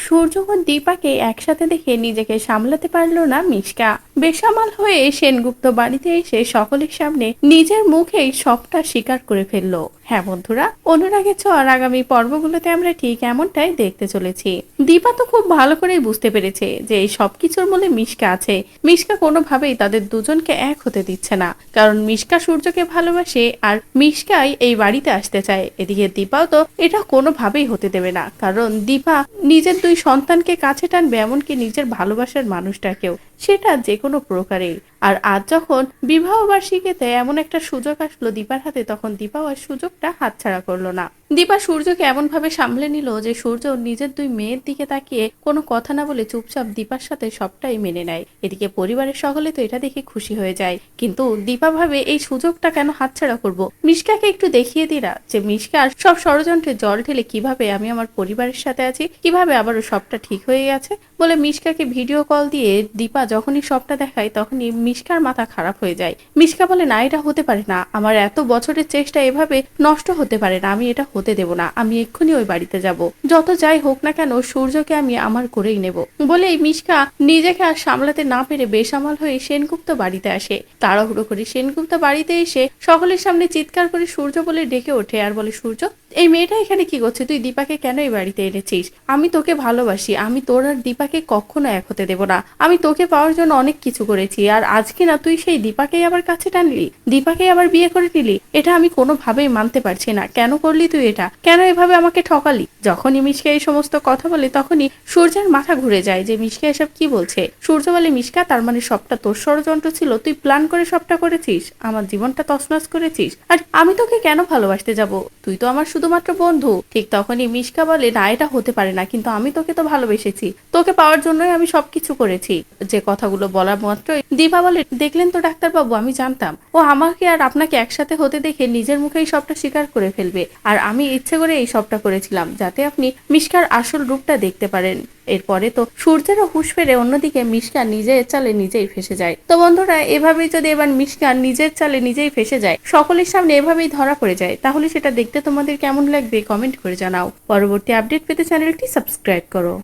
সূর্য ও দীপাকে একসাথে দেখে নিজেকে সামলাতে পারলো না মিশকা। বেসামাল হয়ে সেনগুপ্ত বাড়িতে এসে সকলের সামনে নিজের মুখেই সবটা স্বীকার করে ফেললো। হ্যাঁ বন্ধুরা, অনুরাগের ছোঁয়ার আগামী পর্বগুলোতে আমরা ঠিক এমনটাই দেখতে চলেছি। দীপা তো খুব ভালো করেই বুঝতে পেরেছে যে এই সবকিছুর মূলে মিশকা আছে। মিশকা কোনোভাবেই তাদের দুজনকে এক হতে দিচ্ছে না, কারণ মিশকা সূর্যকে ভালোবাসে আর মিশকাই এই বাড়িতে আসতে চায়। এদিকে দীপাও তো এটা কোনোভাবেই হতে দেবে না, কারণ দীপা নিজের দুই সন্তানকে কাছে টানবে, এমনকি নিজের ভালোবাসার মানুষটাকেও, সেটা যে কোনো প্রকারেই। আর আজ যখন বিবাহ বার্ষিকীতে এমন একটা সুযোগ আসলো দীপার হাতে, তখন দীপাও আর সুযোগটা হাতছাড়া করলো না। দীপা সূর্যকে এমন ভাবে সামলে নিল যে সূর্য নিজের দুই মেয়ের দিকে তাকিয়ে কোনো কথা না বলে চুপচাপ দীপার সাথে সবটাই মেনে নেয়। এদিকে পরিবারের সকলে তো এটা দেখে খুশি হয়ে যায়, কিন্তু দীপা ভাবে এই সুযোগটা কেন হাতছাড়া করব। মিশকাকে একটু দেখিয়ে দিরা যে মিশকা সব ষড়যন্ত্রে জল ঢেলে কিভাবে আমি আমার পরিবারের সাথে আছি, কিভাবে আবারও সবটা ঠিক হয়ে গেছে বলে মিশকাকে ভিডিও কল দিয়ে দীপা যখনই সবটা দেখায় তখনই মিশকার মাথা খারাপ হয়ে যায়। মিশকা বলে, না এটা হতে পারে না, আমার এত বছরের চেষ্টা এভাবে নষ্ট হতে পারে না, আমি এটা হতে দেব না, আমি এক্ষুনি ওই বাড়িতে যাব, যত যাই হোক না কেন সূর্যকে আমি আমার করেই নেব বলেই মিশকা নিজেকে আর সামলাতে না পেরে বেসামাল হয়ে সেনগুপ্ত বাড়িতে আসে। তাড়াহুড়ো করে সেনগুপ্ত বাড়িতে এসে সকলের সামনে চিৎকার করে সূর্য বলে ডেকে ওঠে আর বলে, সূর্য এই মেয়েটা এখানে কি করছে, তুই দীপাকে কেন এই বাড়িতে এনেছিস? আমি তোকে ভালোবাসি, আমি তোর আর দীপাকে কখনো এক হতে দেব না, আমি তোকে পাওয়ার জন্য অনেক কিছু করেছি, আর আজকে না তুই সেই দীপাকেই আবার কাছে টানলি, দীপাকে আবার বিয়ে করে নিলি, এটা আমি কোনোভাবেই মানতে পারছি না। কেন করলি তুই এটা? কেন এভাবে আমাকে ঠকালি? যখনই মিশকা এই সমস্ত কথা বলে তখনই সূর্যের মাথা ঘুরে যায় যে মিশকা এসব কি বলছে। সূর্য বলে, মিশকা তার মানে সবটা তোর ষড়যন্ত্র ছিল, তুই প্ল্যান করে সবটা করেছিস, আমার জীবনটা তছনছ করেছিস, আর আমি তোকে কেন ভালোবাসতে যাব, তুই তো আমার শুধুমাত্র বন্ধু। ঠিক তখনই মিশকা বলে, না এটা হতে পারে না, কিন্তু আমি তোকে তো ভালোবেসেছি, তোকে পাওয়ার জন্যই আমি সবকিছু করেছি। যে কথাগুলো বলা মাত্রই দীপা বলে, দেখলেন তো ডাক্তারবাবু, আমি জানতাম ও আমাকে আর আপনাকে একসাথে হতে দেখে নিজের মুখেই সবটা স্বীকার করে ফেলবে, আর আমি ইচ্ছে করে এই সবটা করেছিলাম যাতে আপনি মিশকার আসল রূপটা দেখতে পারেন। এরপরে তো সূর্যেরও হুঁশ ফেরে, অন্যদিকে মিশকা নিজের চালে নিজেই ফেসে যায়। তো বন্ধুরা, এভাবেই যদি এবার মিশকা নিজের চালে নিজেই ফেসে যায়, সকলের সামনে এভাবেই ধরা পড়ে যায়, তাহলে সেটা দেখতে তোমাদের কেমন লাগবে কমেন্ট করে জানাও। পরবর্তী আপডেট পেতে চ্যানেলটি সাবস্ক্রাইব করো।